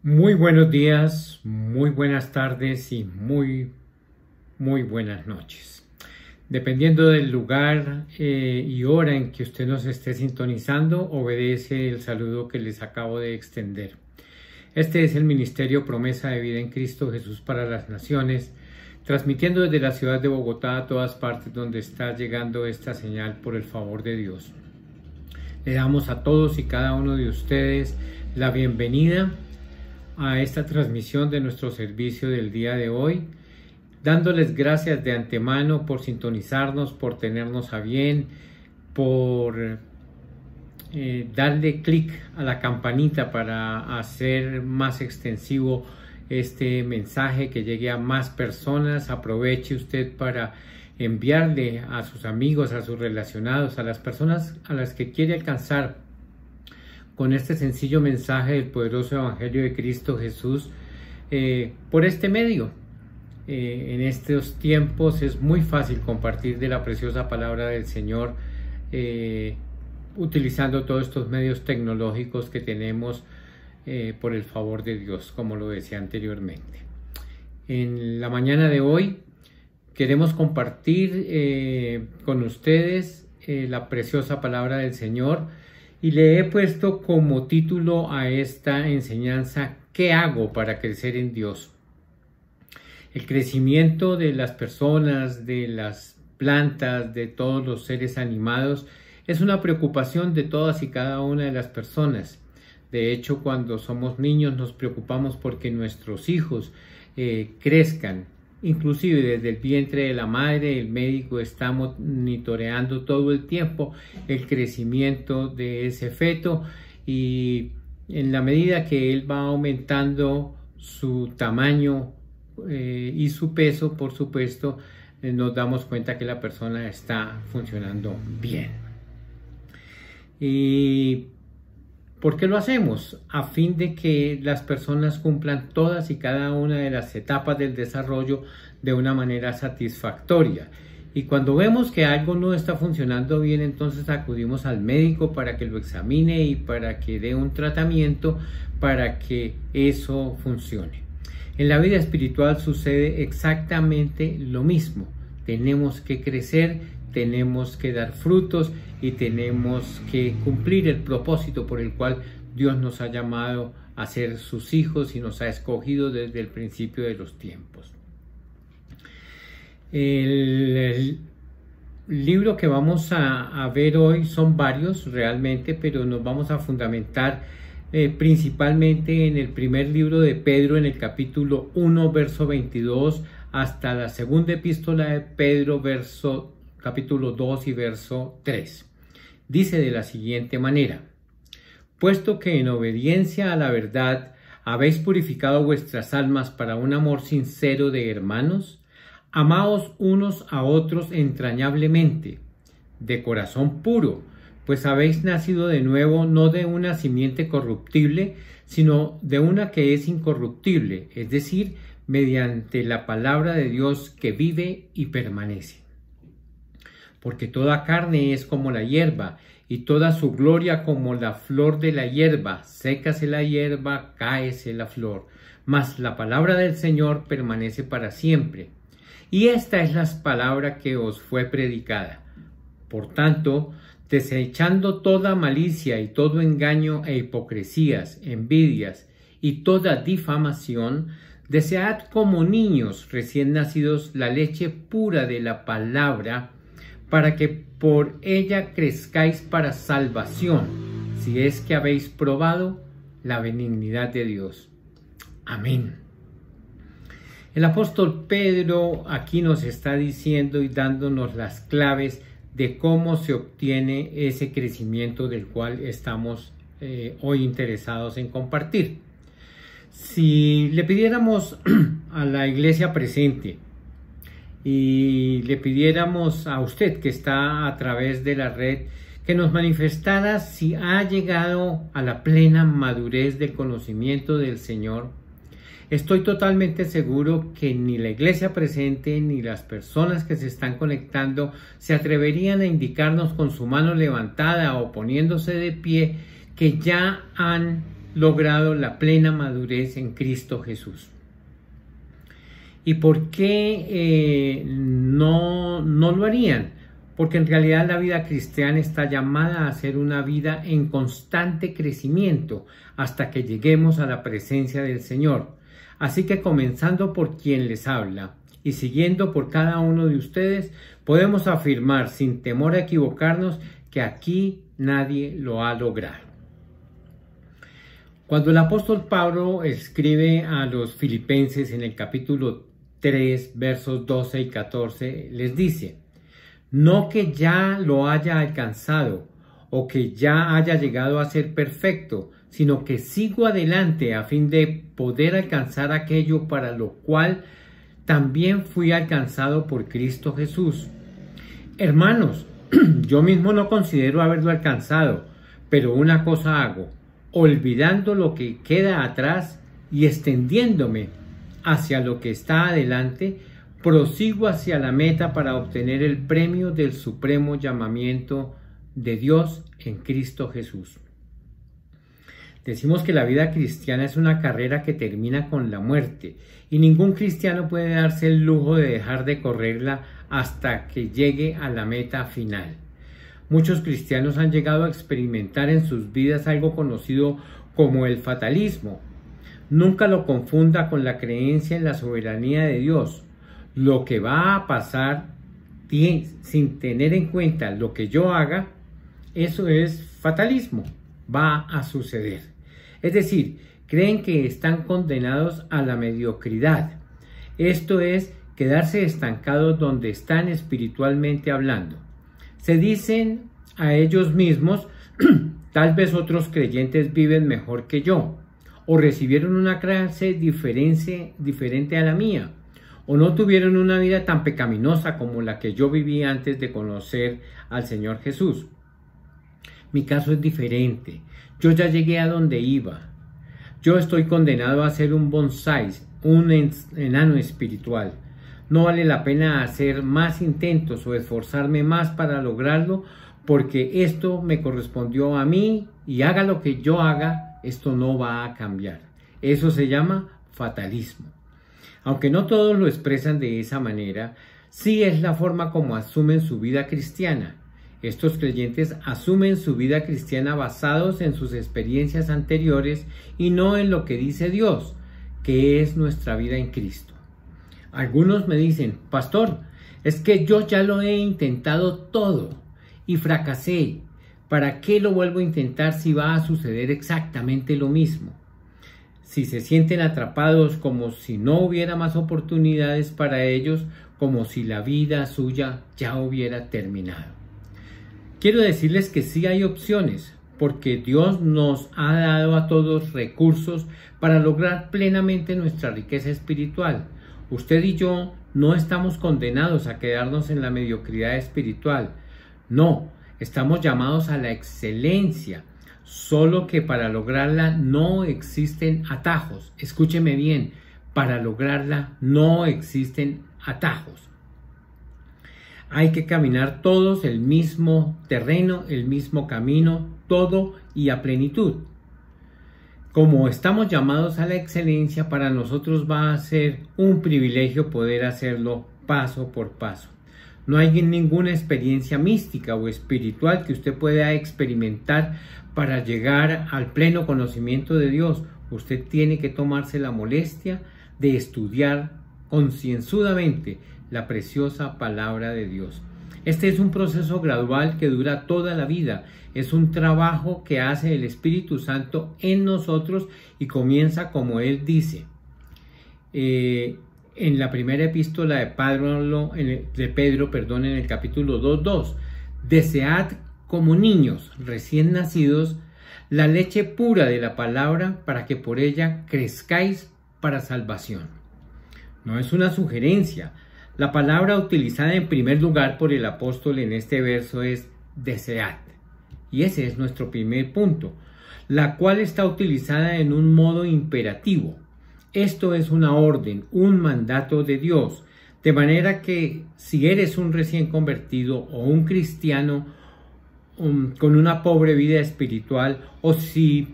Muy buenos días, muy buenas tardes y muy buenas noches. Dependiendo del lugar y hora en que usted nos esté sintonizando, obedece el saludo que les acabo de extender. Este es el Ministerio Promesa de Vida en Cristo Jesús para las Naciones, transmitiendo desde la ciudad de Bogotá a todas partes donde está llegando esta señal por el favor de Dios. Le damos a todos y cada uno de ustedes la bienvenida a esta transmisión de nuestro servicio del día de hoy, dándoles gracias de antemano por sintonizarnos, por tenernos a bien, por darle clic a la campanita para hacer más extensivo este mensaje, que llegue a más personas. Aproveche usted para enviarle a sus amigos, a sus relacionados, a las personas a las que quiere alcanzar con este sencillo mensaje del poderoso Evangelio de Cristo Jesús por este medio. En estos tiempos es muy fácil compartir de la preciosa palabra del Señor utilizando todos estos medios tecnológicos que tenemos por el favor de Dios, como lo decía anteriormente. En la mañana de hoy queremos compartir con ustedes la preciosa palabra del Señor. Y le he puesto como título a esta enseñanza: ¿qué hago para crecer en Dios? El crecimiento de las personas, de las plantas, de todos los seres animados es una preocupación de todas y cada una de las personas. De hecho, cuando somos niños nos preocupamos porque nuestros hijos crezcan. Inclusive desde el vientre de la madre, el médico está monitoreando todo el tiempo el crecimiento de ese feto, y en la medida que él va aumentando su tamaño y su peso, por supuesto, nos damos cuenta que la persona está funcionando bien. ¿Y por qué lo hacemos? A fin de que las personas cumplan todas y cada una de las etapas del desarrollo de una manera satisfactoria. Y cuando vemos que algo no está funcionando bien, entonces acudimos al médico para que lo examine y para que dé un tratamiento para que eso funcione. En la vida espiritual sucede exactamente lo mismo. Tenemos que crecer, tenemos que dar frutos y tenemos que cumplir el propósito por el cual Dios nos ha llamado a ser sus hijos y nos ha escogido desde el principio de los tiempos. El libro que vamos a ver hoy son varios realmente, pero nos vamos a fundamentar principalmente en el primer libro de Pedro, en el capítulo 1, verso 22, hasta la segunda epístola de Pedro, capítulo 2 y verso 3. Dice de la siguiente manera: puesto que en obediencia a la verdad habéis purificado vuestras almas para un amor sincero de hermanos, amaos unos a otros entrañablemente, de corazón puro, pues habéis nacido de nuevo, no de una simiente corruptible, sino de una que es incorruptible, es decir, mediante la palabra de Dios que vive y permanece. Porque toda carne es como la hierba, y toda su gloria como la flor de la hierba. Sécase la hierba, cáese la flor, mas la palabra del Señor permanece para siempre. Y esta es la palabra que os fue predicada. Por tanto, desechando toda malicia y todo engaño e hipocresías, envidias y toda difamación, desead como niños recién nacidos la leche pura de la palabra, para que por ella crezcáis para salvación, si es que habéis probado la benignidad de Dios. Amén. El apóstol Pedro aquí nos está diciendo y dándonos las claves de cómo se obtiene ese crecimiento del cual estamos hoy interesados en compartir. Si le pidiéramos a la iglesia presente y le pidiéramos a usted que está a través de la red que nos manifestara si ha llegado a la plena madurez del conocimiento del Señor, estoy totalmente seguro que ni la iglesia presente ni las personas que se están conectando se atreverían a indicarnos con su mano levantada o poniéndose de pie que ya han logrado la plena madurez en Cristo Jesús. ¿Y por qué no lo harían? Porque en realidad la vida cristiana está llamada a ser una vida en constante crecimiento hasta que lleguemos a la presencia del Señor. Así que comenzando por quien les habla y siguiendo por cada uno de ustedes, podemos afirmar sin temor a equivocarnos que aquí nadie lo ha logrado. Cuando el apóstol Pablo escribe a los filipenses en el capítulo 3, versos 12 y 14, les dice: no que ya lo haya alcanzado o que ya haya llegado a ser perfecto, sino que sigo adelante a fin de poder alcanzar aquello para lo cual también fui alcanzado por Cristo Jesús. Hermanos, yo mismo no considero haberlo alcanzado, pero una cosa hago, olvidando lo que queda atrás y extendiéndome hacia lo que está adelante, prosigo hacia la meta para obtener el premio del supremo llamamiento de Dios en Cristo Jesús. Decimos que la vida cristiana es una carrera que termina con la muerte y ningún cristiano puede darse el lujo de dejar de correrla hasta que llegue a la meta final. Muchos cristianos han llegado a experimentar en sus vidas algo conocido como el fatalismo. Nunca lo confunda con la creencia en la soberanía de Dios. Lo que va a pasar sin tener en cuenta lo que yo haga, eso es fatalismo, va a suceder. Es decir, creen que están condenados a la mediocridad. Esto es, quedarse estancados donde están espiritualmente hablando. Se dicen a ellos mismos, tal vez otros creyentes viven mejor que yo, o recibieron una clase diferente a la mía, o no tuvieron una vida tan pecaminosa como la que yo viví antes de conocer al Señor Jesús. Mi caso es diferente. Yo ya llegué a donde iba. Yo estoy condenado a ser un bonsái, un enano espiritual. No vale la pena hacer más intentos o esforzarme más para lograrlo, porque esto me correspondió a mí y haga lo que yo haga, esto no va a cambiar. Eso se llama fatalismo. Aunque no todos lo expresan de esa manera, sí es la forma como asumen su vida cristiana. Estos creyentes asumen su vida cristiana basados en sus experiencias anteriores y no en lo que dice Dios, que es nuestra vida en Cristo. Algunos me dicen: pastor, es que yo ya lo he intentado todo y fracasé. ¿Para qué lo vuelvo a intentar si va a suceder exactamente lo mismo? Si se sienten atrapados como si no hubiera más oportunidades para ellos, como si la vida suya ya hubiera terminado. Quiero decirles que sí hay opciones, porque Dios nos ha dado a todos recursos para lograr plenamente nuestra riqueza espiritual. Usted y yo no estamos condenados a quedarnos en la mediocridad espiritual. No, estamos llamados a la excelencia, solo que para lograrla no existen atajos. Escúcheme bien, para lograrla no existen atajos. Hay que caminar todos el mismo terreno, el mismo camino, todo y a plenitud. Como estamos llamados a la excelencia, para nosotros va a ser un privilegio poder hacerlo paso por paso. No hay ninguna experiencia mística o espiritual que usted pueda experimentar para llegar al pleno conocimiento de Dios. Usted tiene que tomarse la molestia de estudiar concienzudamente la preciosa palabra de Dios. Este es un proceso gradual que dura toda la vida. Es un trabajo que hace el Espíritu Santo en nosotros y comienza como Él dice. En la primera epístola de Pedro, en el capítulo 2:2, desead como niños recién nacidos la leche pura de la palabra para que por ella crezcáis para salvación. No es una sugerencia. La palabra utilizada en primer lugar por el apóstol en este verso es desead. Y ese es nuestro primer punto, la cual está utilizada en un modo imperativo. Esto es una orden, un mandato de Dios, de manera que si eres un recién convertido o un cristiano con una pobre vida espiritual, o si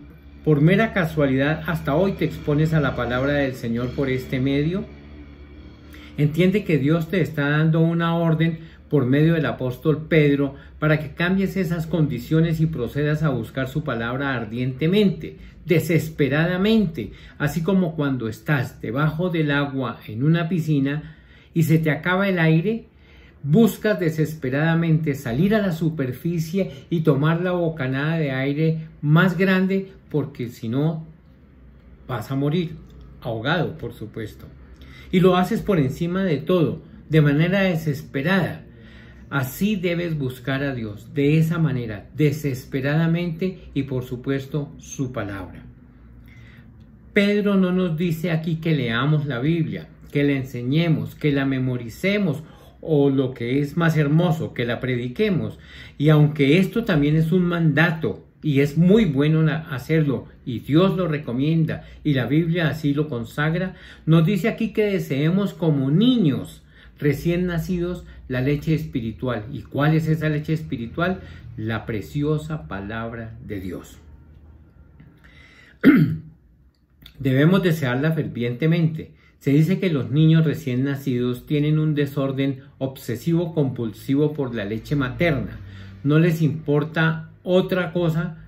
por mera casualidad hasta hoy te expones a la palabra del Señor por este medio. Entiende que Dios te está dando una orden por medio del apóstol Pedro para que cambies esas condiciones y procedas a buscar su palabra ardientemente, desesperadamente, así como cuando estás debajo del agua en una piscina y se te acaba el aire, buscas desesperadamente salir a la superficie y tomar la bocanada de aire más grande, porque si no vas a morir, ahogado por supuesto. Y lo haces por encima de todo, de manera desesperada. Así debes buscar a Dios, de esa manera, desesperadamente, y por supuesto su palabra. Pedro no nos dice aquí que leamos la Biblia, que la enseñemos, que la memoricemos, o lo que es más hermoso, que la prediquemos. Y aunque esto también es un mandato, y es muy bueno hacerlo, y Dios lo recomienda, y la Biblia así lo consagra, nos dice aquí que deseemos como niños recién nacidos la leche espiritual. ¿Y cuál es esa leche espiritual? La preciosa palabra de Dios. Debemos desearla fervientemente. Se dice que los niños recién nacidos tienen un desorden obsesivo compulsivo por la leche materna. No les importa otra cosa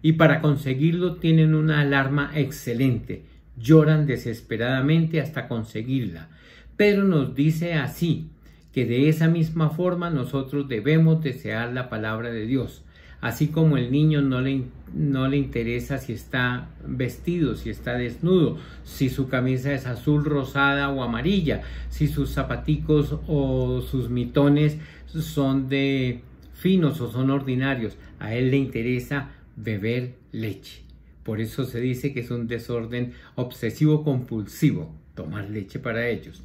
y para conseguirlo tienen una alarma excelente. Lloran desesperadamente hasta conseguirla. Pedro nos dice así, que de esa misma forma nosotros debemos desear la palabra de Dios. Así como el niño no le interesa si está vestido, si está desnudo, si su camisa es azul, rosada o amarilla, si sus zapaticos o sus mitones son de finos o son ordinarios. A él le interesa beber leche. Por eso se dice que es un desorden obsesivo compulsivo, tomar leche para ellos.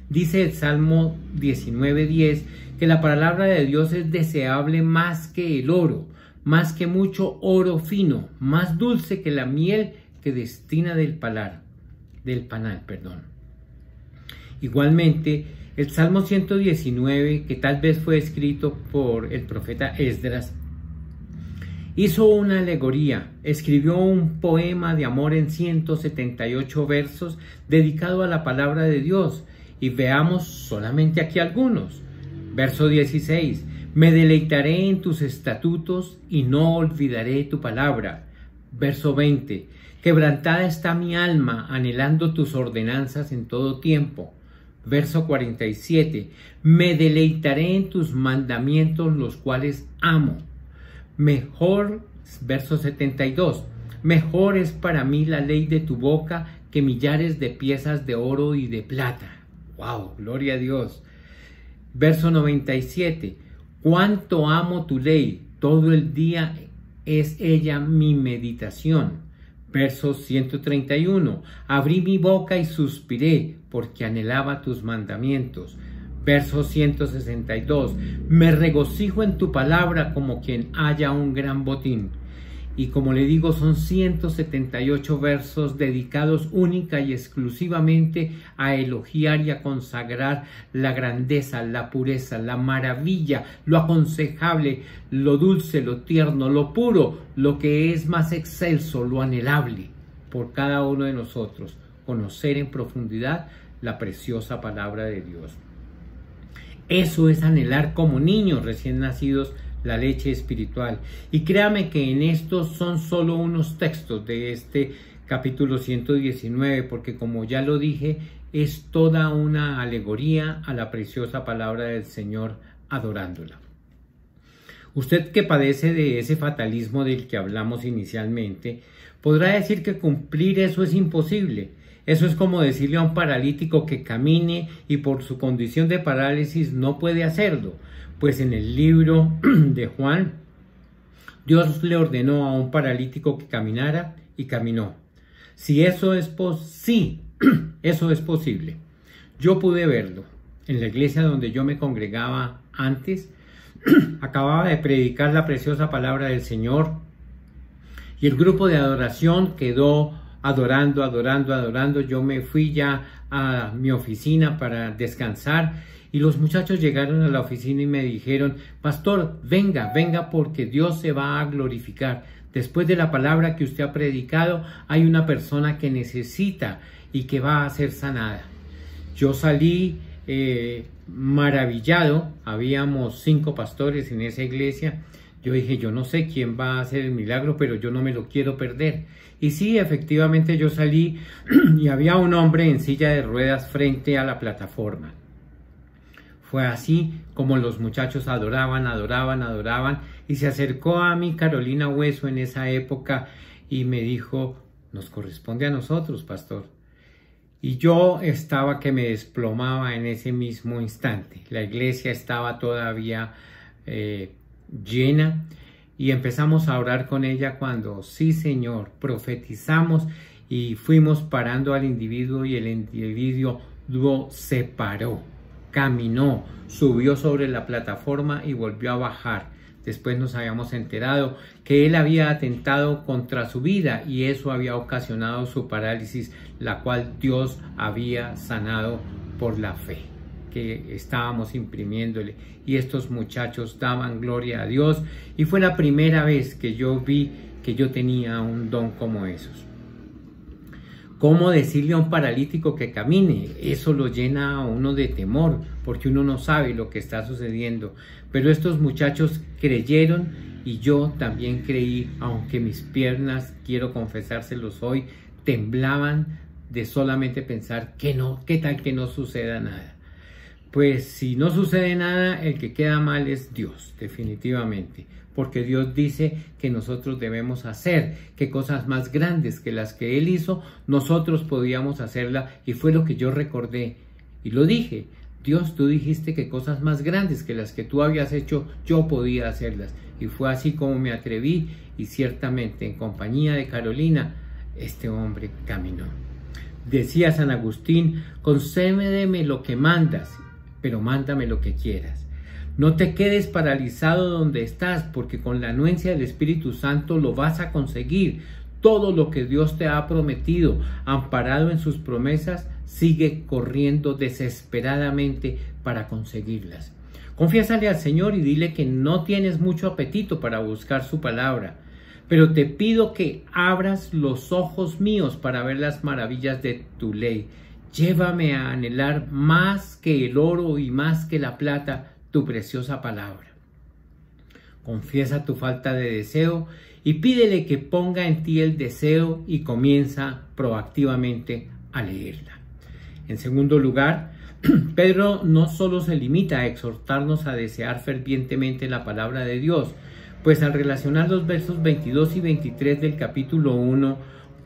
Dice el Salmo 19:10 que la palabra de Dios es deseable más que el oro, más que mucho oro fino, más dulce que la miel que destina del panal. Igualmente, el Salmo 119, que tal vez fue escrito por el profeta Esdras, hizo una alegoría, escribió un poema de amor en 178 versos dedicado a la palabra de Dios. Y veamos solamente aquí algunos. Verso 16. Me deleitaré en tus estatutos y no olvidaré tu palabra. Verso 20. Quebrantada está mi alma, anhelando tus ordenanzas en todo tiempo. Verso 47. Me deleitaré en tus mandamientos, los cuales amo. Verso 72. Mejor es para mí la ley de tu boca que millares de piezas de oro y de plata. ¡Wow! Gloria a Dios. Verso 97. Cuánto amo tu ley, todo el día es ella mi meditación. Verso 131. Abrí mi boca y suspiré, porque anhelaba tus mandamientos. Verso 162. Me regocijo en tu palabra como quien halla un gran botín. Y como le digo, son 178 versos dedicados única y exclusivamente a elogiar y a consagrar la grandeza, la pureza, la maravilla, lo aconsejable, lo dulce, lo tierno, lo puro, lo que es más excelso, lo anhelable por cada uno de nosotros. Conocer en profundidad la preciosa palabra de Dios. Eso es anhelar como niños recién nacidos la leche espiritual. Y créame que en estos son solo unos textos de este capítulo 119, porque como ya lo dije, es toda una alegoría a la preciosa palabra del Señor, adorándola. Usted que padece de ese fatalismo del que hablamos inicialmente, podrá decir que cumplir eso es imposible. Eso es como decirle a un paralítico que camine y por su condición de parálisis no puede hacerlo. Pues en el libro de Juan, Dios le ordenó a un paralítico que caminara y caminó. Eso es posible. Yo pude verlo en la iglesia donde yo me congregaba antes. Acababa de predicar la preciosa palabra del Señor y el grupo de adoración quedó adorando. Yo me fui ya a mi oficina para descansar. Y los muchachos llegaron a la oficina y me dijeron: pastor, venga porque Dios se va a glorificar. Después de la palabra que usted ha predicado, hay una persona que necesita y que va a ser sanada. Yo salí maravillado. Habíamos 5 pastores en esa iglesia. Yo dije, yo no sé quién va a hacer el milagro, pero yo no me lo quiero perder. Y sí, efectivamente yo salí y había un hombre en silla de ruedas frente a la plataforma. Fue así como los muchachos adoraban y se acercó a mí Carolina Hueso en esa época y me dijo, nos corresponde a nosotros, pastor. Y yo estaba que me desplomaba en ese mismo instante. La iglesia estaba todavía llena y empezamos a orar con ella cuando, sí Señor, profetizamos y fuimos parando al individuo y el individuo se paró, caminó, subió sobre la plataforma y volvió a bajar. Después nos habíamos enterado que él había atentado contra su vida y eso había ocasionado su parálisis, la cual Dios había sanado por la fe que estábamos imprimiéndole. Y estos muchachos daban gloria a Dios y fue la primera vez que yo vi que yo tenía un don como esos. ¿Cómo decirle a un paralítico que camine? Eso lo llena a uno de temor, porque uno no sabe lo que está sucediendo. Pero estos muchachos creyeron y yo también creí, aunque mis piernas, quiero confesárselos hoy, temblaban de solamente pensar que no, qué tal que no suceda nada. Pues si no sucede nada, el que queda mal es Dios, definitivamente. Porque Dios dice que nosotros debemos hacer, que cosas más grandes que las que Él hizo, nosotros podíamos hacerla, y fue lo que yo recordé. Y lo dije, Dios, tú dijiste que cosas más grandes que las que tú habías hecho, yo podía hacerlas. Y fue así como me atreví, y ciertamente en compañía de Carolina, este hombre caminó. Decía San Agustín, concédeme lo que mandas, pero mándame lo que quieras. No te quedes paralizado donde estás, porque con la anuencia del Espíritu Santo lo vas a conseguir. Todo lo que Dios te ha prometido, amparado en sus promesas, sigue corriendo desesperadamente para conseguirlas. Confiésale al Señor y dile que no tienes mucho apetito para buscar su palabra, pero te pido que abras los ojos míos para ver las maravillas de tu ley. Llévame a anhelar más que el oro y más que la plata, tu preciosa palabra. Confiesa tu falta de deseo y pídele que ponga en ti el deseo y comienza proactivamente a leerla. En segundo lugar, Pedro no solo se limita a exhortarnos a desear fervientemente la palabra de Dios, pues al relacionar los versos 22 y 23 del capítulo 1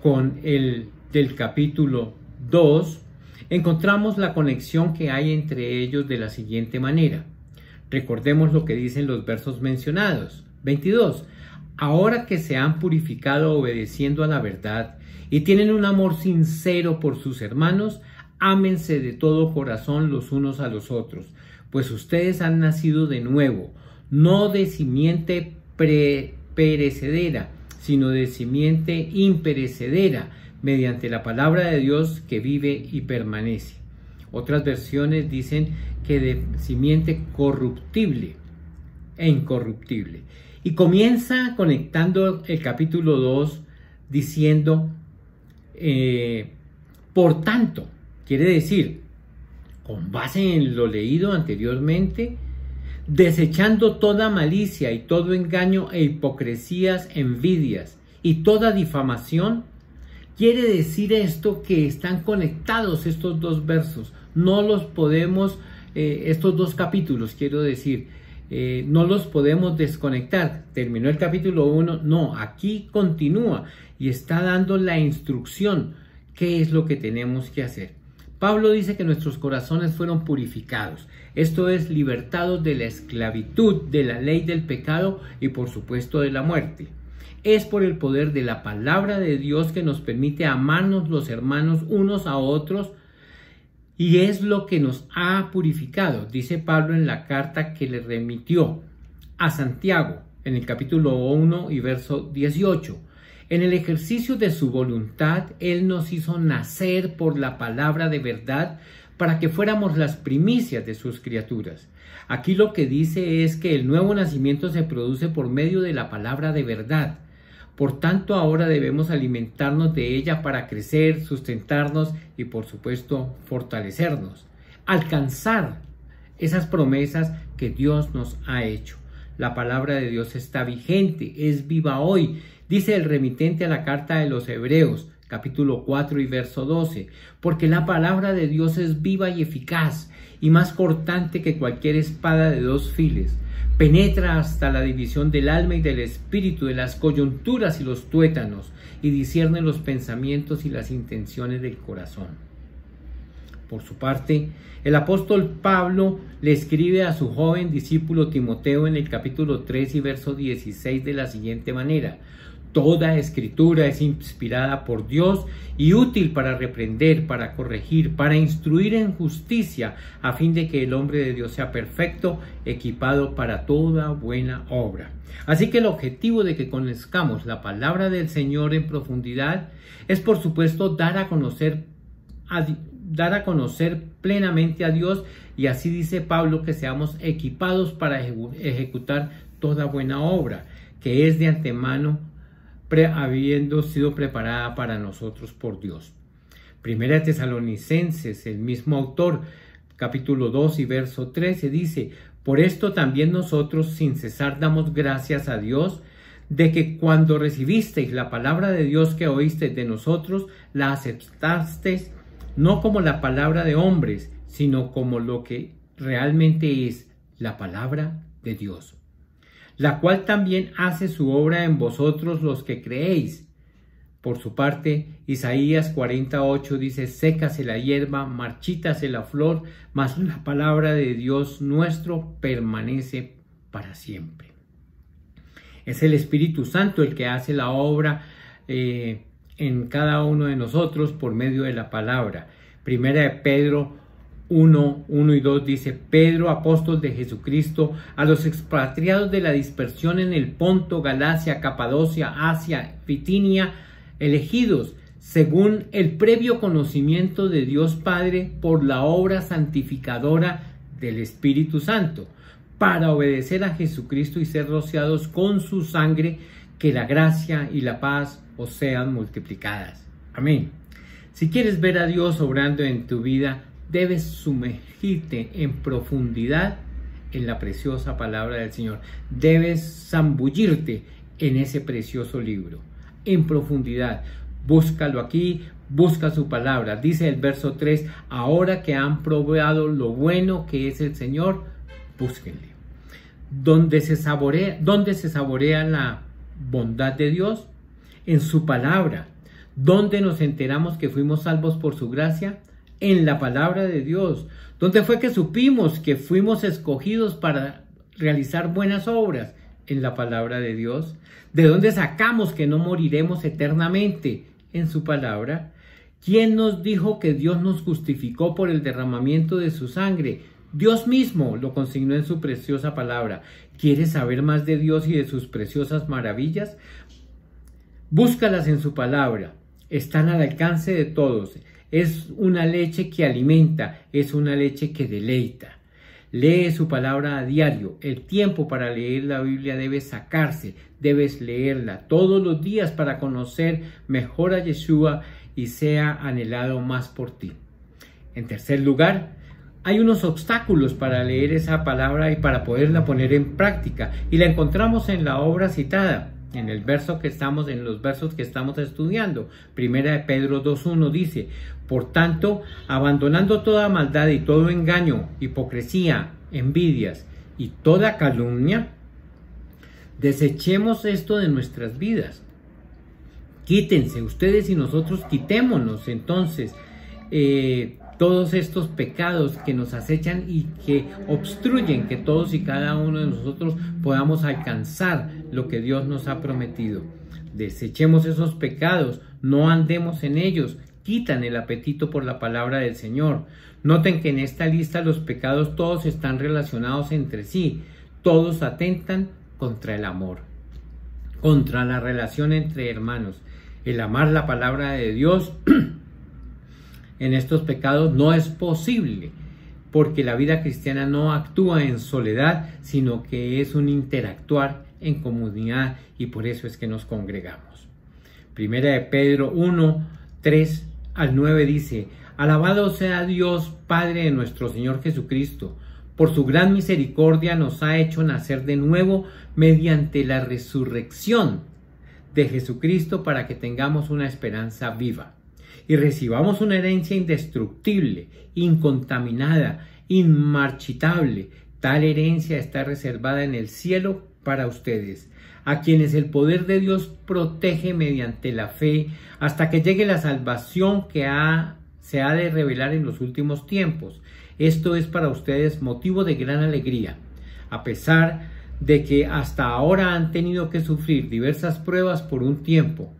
con el del capítulo 2, encontramos la conexión que hay entre ellos de la siguiente manera. Recordemos lo que dicen los versos mencionados. 22. Ahora que se han purificado obedeciendo a la verdad y tienen un amor sincero por sus hermanos, ámense de todo corazón los unos a los otros, pues ustedes han nacido de nuevo, no de simiente perecedera, sino de simiente imperecedera, mediante la palabra de Dios que vive y permanece. Otras versiones dicen que de simiente corruptible e incorruptible. Y comienza conectando el capítulo 2 diciendo, por tanto, quiere decir, con base en lo leído anteriormente, desechando toda malicia y todo engaño e hipocresías, envidias y toda difamación. Quiere decir esto que están conectados estos dos versos. No los podemos, estos dos capítulos, quiero decir, no los podemos desconectar. Terminó el capítulo 1, no, aquí continúa y está dando la instrucción. ¿Qué es lo que tenemos que hacer? Pablo dice que nuestros corazones fueron purificados, esto es, libertados de la esclavitud, de la ley del pecado y por supuesto de la muerte. Es por el poder de la palabra de Dios que nos permite amarnos los hermanos unos a otros y es lo que nos ha purificado, dice Pablo en la carta que le remitió a Santiago en el capítulo 1 y verso 18. En el ejercicio de su voluntad, Él nos hizo nacer por la palabra de verdad para que fuéramos las primicias de sus criaturas. Aquí lo que dice es que el nuevo nacimiento se produce por medio de la palabra de verdad. Por tanto, ahora debemos alimentarnos de ella para crecer, sustentarnos y, por supuesto, fortalecernos, alcanzar esas promesas que Dios nos ha hecho. La palabra de Dios está vigente, es viva hoy. Dice el remitente a la carta de los Hebreos, capítulo 4 y verso 12, porque la palabra de Dios es viva y eficaz y más cortante que cualquier espada de dos filos. Penetra hasta la división del alma y del espíritu, de las coyunturas y los tuétanos, y discierne los pensamientos y las intenciones del corazón. Por su parte, el apóstol Pablo le escribe a su joven discípulo Timoteo en el capítulo 3 y verso 16 de la siguiente manera: toda escritura es inspirada por Dios y útil para reprender, para corregir, para instruir en justicia, a fin de que el hombre de Dios sea perfecto, equipado para toda buena obra. Así que el objetivo de que conozcamos la palabra del Señor en profundidad es, por supuesto, dar a conocer plenamente a Dios, y así dice Pablo que seamos equipados para ejecutar toda buena obra, que es de antemano habiendo sido preparada para nosotros por Dios. Primera de Tesalonicenses, el mismo autor, capítulo 2 y verso 13 dice: por esto también nosotros sin cesar damos gracias a Dios de que cuando recibisteis la palabra de Dios que oísteis de nosotros, la aceptasteis no como la palabra de hombres, sino como lo que realmente es la palabra de Dios, la cual también hace su obra en vosotros los que creéis. Por su parte, Isaías 48 dice: sécase la hierba, marchítase la flor, mas la palabra de Dios nuestro permanece para siempre. Es el Espíritu Santo el que hace la obra en cada uno de nosotros por medio de la palabra. Primera de Pedro 1 y 2 dice: Pedro, apóstol de Jesucristo, a los expatriados de la dispersión en el Ponto, Galacia, Capadocia, Asia, Bitinia, elegidos según el previo conocimiento de Dios Padre por la obra santificadora del Espíritu Santo, para obedecer a Jesucristo y ser rociados con su sangre, que la gracia y la paz os sean multiplicadas. Amén. Si quieres ver a Dios obrando en tu vida, debes sumergirte en profundidad en la preciosa palabra del Señor. Debes zambullirte en ese precioso libro, en profundidad. Búscalo aquí, busca su palabra. Dice el verso 3, ahora que han probado lo bueno que es el Señor, búsquenle. ¿Dónde se saborea la bondad de Dios? En su palabra. ¿Dónde nos enteramos que fuimos salvos por su gracia? En la palabra de Dios. ¿Dónde fue que supimos que fuimos escogidos para realizar buenas obras? En la palabra de Dios. ¿De dónde sacamos que no moriremos eternamente? En su palabra. ¿Quién nos dijo que Dios nos justificó por el derramamiento de su sangre? Dios mismo lo consignó en su preciosa palabra. ¿Quieres saber más de Dios y de sus preciosas maravillas? Búscalas en su palabra. Están al alcance de todos. Es una leche que alimenta, es una leche que deleita. Lee su palabra a diario. El tiempo para leer la Biblia debe sacarse. Debes leerla todos los días para conocer mejor a Yeshua y sea anhelado más por ti. En tercer lugar, hay unos obstáculos para leer esa palabra y para poderla poner en práctica. Y la encontramos en la obra citada, en los versos que estamos estudiando. Primera de Pedro 2:1 dice: por tanto, abandonando toda maldad y todo engaño, hipocresía, envidias y toda calumnia, desechemos esto de nuestras vidas. Quítense ustedes y nosotros, quitémonos entonces todos estos pecados que nos acechan y que obstruyen que todos y cada uno de nosotros podamos alcanzar lo que Dios nos ha prometido. Desechemos esos pecados, no andemos en ellos. Quitan el apetito por la palabra del Señor. Noten que en esta lista los pecados todos están relacionados entre sí. Todos atentan contra el amor, contra la relación entre hermanos. El amar la palabra de Dios en estos pecados no es posible, porque la vida cristiana no actúa en soledad, sino que es un interactuar en comunidad, y por eso es que nos congregamos. Primera de Pedro 1, 3 al 9 dice: Alabado sea Dios, Padre de nuestro Señor Jesucristo. Por su gran misericordia nos ha hecho nacer de nuevo mediante la resurrección de Jesucristo para que tengamos una esperanza viva y recibamos una herencia indestructible, incontaminada, inmarchitable. Tal herencia está reservada en el cielo para ustedes, a quienes el poder de Dios protege mediante la fe hasta que llegue la salvación que se ha de revelar en los últimos tiempos. Esto es para ustedes motivo de gran alegría, a pesar de que hasta ahora han tenido que sufrir diversas pruebas por un tiempo.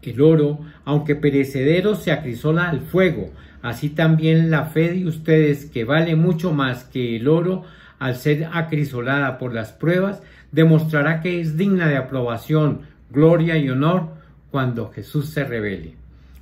El oro, aunque perecedero, se acrisola al fuego. Así también la fe de ustedes, que vale mucho más que el oro, al ser acrisolada por las pruebas, demostrará que es digna de aprobación, gloria y honor cuando Jesús se revele.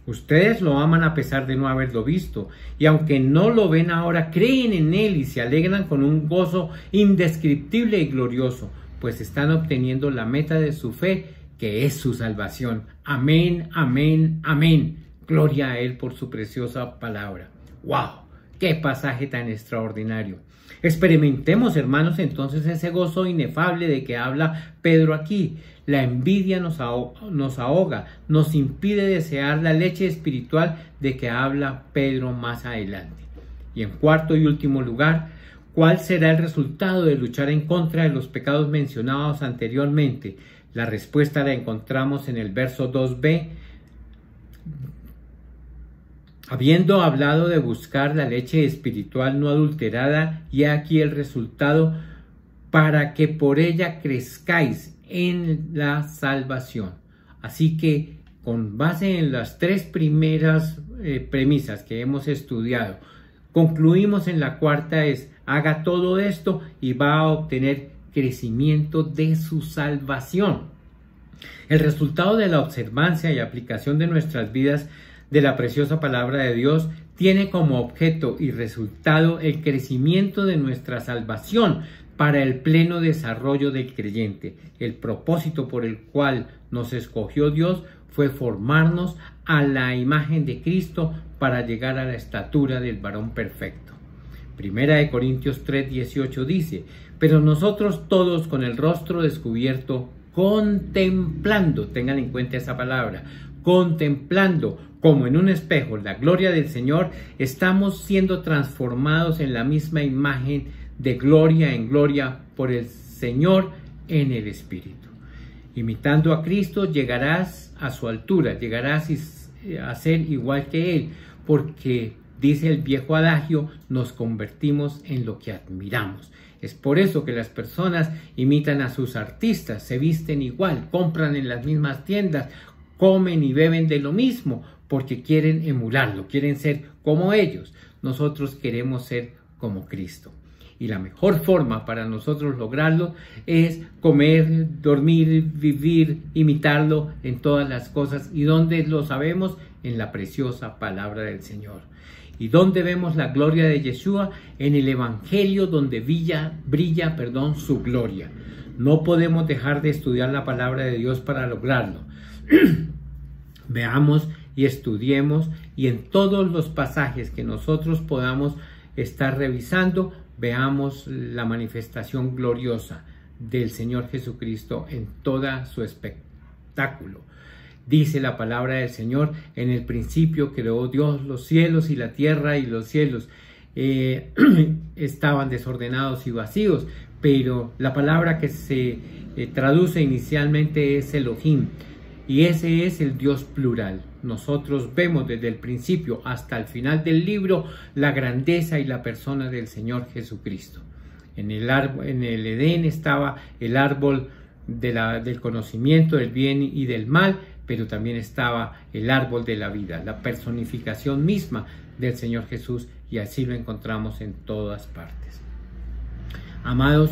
Ustedes lo aman a pesar de no haberlo visto, y aunque no lo ven ahora, creen en Él y se alegran con un gozo indescriptible y glorioso, pues están obteniendo la meta de su fe, que es su salvación. Amén, amén, amén. Gloria a Él por su preciosa palabra. ¡Wow! ¡Qué pasaje tan extraordinario! Experimentemos, hermanos, entonces ese gozo inefable de que habla Pedro aquí. La envidia nos ahoga, nos impide desear la leche espiritual de que habla Pedro más adelante. Y en cuarto y último lugar, ¿cuál será el resultado de luchar en contra de los pecados mencionados anteriormente? La respuesta la encontramos en el verso 2b. Habiendo hablado de buscar la leche espiritual no adulterada, y aquí el resultado: para que por ella crezcáis en la salvación. Así que, con base en las tres primeras premisas que hemos estudiado, concluimos en la cuarta es: haga todo esto y va a obtener crecimiento de su salvación. El resultado de la observancia y aplicación de nuestras vidas de la preciosa palabra de Dios tiene como objeto y resultado el crecimiento de nuestra salvación para el pleno desarrollo del creyente. El propósito por el cual nos escogió Dios fue formarnos a la imagen de Cristo para llegar a la estatura del varón perfecto. Primera de Corintios 3:18 dice: pero nosotros todos, con el rostro descubierto, contemplando, tengan en cuenta esa palabra, contemplando como en un espejo la gloria del Señor, estamos siendo transformados en la misma imagen de gloria en gloria por el Señor en el Espíritu. Imitando a Cristo llegarás a su altura, llegarás a ser igual que Él, porque dice el viejo adagio: nos convertimos en lo que admiramos. Es por eso que las personas imitan a sus artistas, se visten igual, compran en las mismas tiendas, comen y beben de lo mismo, porque quieren emularlo, quieren ser como ellos. Nosotros queremos ser como Cristo. Y la mejor forma para nosotros lograrlo es comer, dormir, vivir, imitarlo en todas las cosas. ¿Y dónde lo sabemos? En la preciosa palabra del Señor. ¿Y dónde vemos la gloria de Yeshua? En el Evangelio, donde brilla su gloria. No podemos dejar de estudiar la palabra de Dios para lograrlo. Veamos y estudiemos, y en todos los pasajes que nosotros podamos estar revisando, veamos la manifestación gloriosa del Señor Jesucristo en toda su espectáculo. Dice la palabra del Señor: en el principio creó Dios los cielos y la tierra, y los cielos estaban desordenados y vacíos, pero la palabra que se traduce inicialmente es Elohim, y ese es el Dios plural. Nosotros vemos desde el principio hasta el final del libro la grandeza y la persona del Señor Jesucristo. En el Edén estaba el árbol del conocimiento del bien y del mal, pero también estaba el árbol de la vida, la personificación misma del Señor Jesús, y así lo encontramos en todas partes. Amados,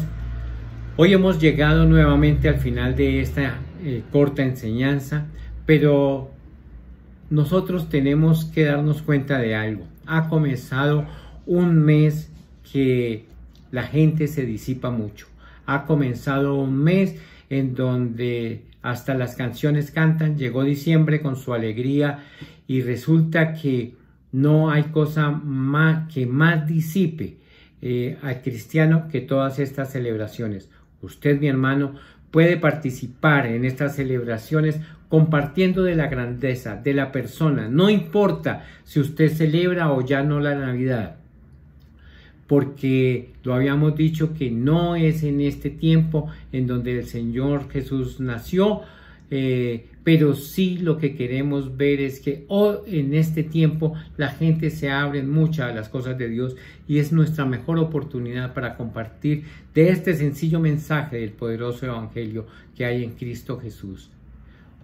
hoy hemos llegado nuevamente al final de esta corta enseñanza, pero nosotros tenemos que darnos cuenta de algo. Ha comenzado un mes que la gente se disipa mucho. Ha comenzado un mes en donde hasta las canciones cantan. Llegó diciembre con su alegría y resulta que no hay cosa que más disipe al cristiano que todas estas celebraciones. Usted, mi hermano, puede participar en estas celebraciones compartiendo de la grandeza de la persona. No importa si usted celebra o ya no la Navidad, porque lo habíamos dicho que no es en este tiempo en donde el Señor Jesús nació, pero sí lo que queremos ver es que hoy en este tiempo la gente se abre mucho a las cosas de Dios y es nuestra mejor oportunidad para compartir de este sencillo mensaje del poderoso evangelio que hay en Cristo Jesús.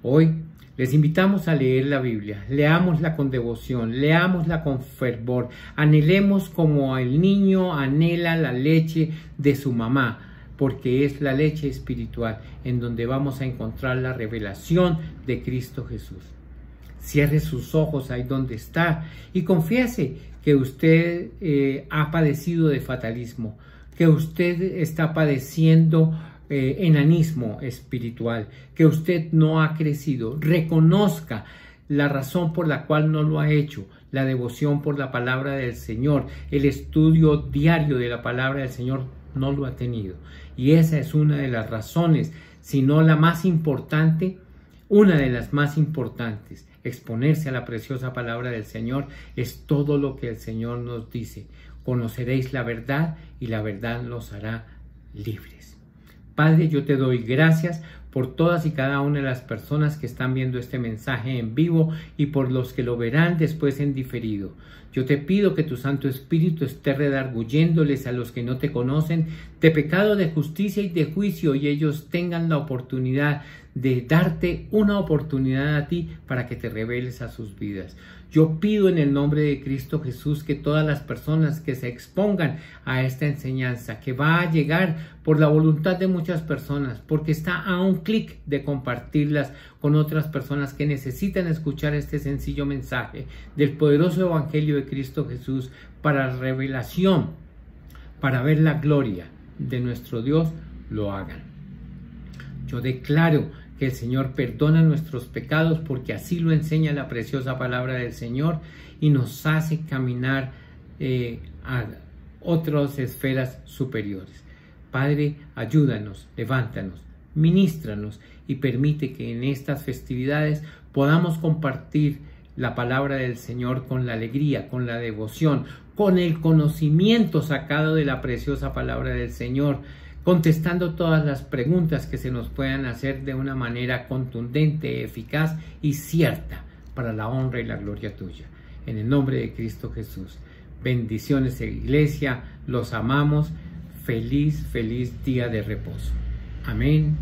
Hoy les invitamos a leer la Biblia, leámosla con devoción, leámosla con fervor, anhelemos como el niño anhela la leche de su mamá, porque es la leche espiritual en donde vamos a encontrar la revelación de Cristo Jesús. Cierre sus ojos ahí donde está y confiese que usted ha padecido de fatalismo, que usted está padeciendo enanismo espiritual, que usted no ha crecido. Reconozca la razón por la cual no lo ha hecho, la devoción por la palabra del Señor, el estudio diario de la palabra del Señor no lo ha tenido. Y esa es una de las razones, si no la más importante, una de las más importantes. Exponerse a la preciosa palabra del Señor es todo lo que el Señor nos dice. Conoceréis la verdad y la verdad los hará libres. Padre, yo te doy gracias por todas y cada una de las personas que están viendo este mensaje en vivo y por los que lo verán después en diferido. Yo te pido que tu Santo Espíritu esté redarguyéndoles a los que no te conocen de pecado, de justicia y de juicio, y ellos tengan la oportunidad de darte una oportunidad a ti para que te reveles a sus vidas. Yo pido en el nombre de Cristo Jesús que todas las personas que se expongan a esta enseñanza, que va a llegar por la voluntad de muchas personas, porque está a un clic de compartirlas con otras personas que necesitan escuchar este sencillo mensaje del poderoso evangelio de Cristo Jesús para revelación, para ver la gloria de nuestro Dios, lo hagan. Yo declaro que el Señor perdona nuestros pecados porque así lo enseña la preciosa palabra del Señor y nos hace caminar a otras esferas superiores. Padre, ayúdanos, levántanos, ministranos y permite que en estas festividades podamos compartir la palabra del Señor con la alegría, con la devoción, con el conocimiento sacado de la preciosa palabra del Señor, contestando todas las preguntas que se nos puedan hacer de una manera contundente, eficaz y cierta para la honra y la gloria tuya. En el nombre de Cristo Jesús. Bendiciones, iglesia, los amamos. Feliz, feliz día de reposo. Amén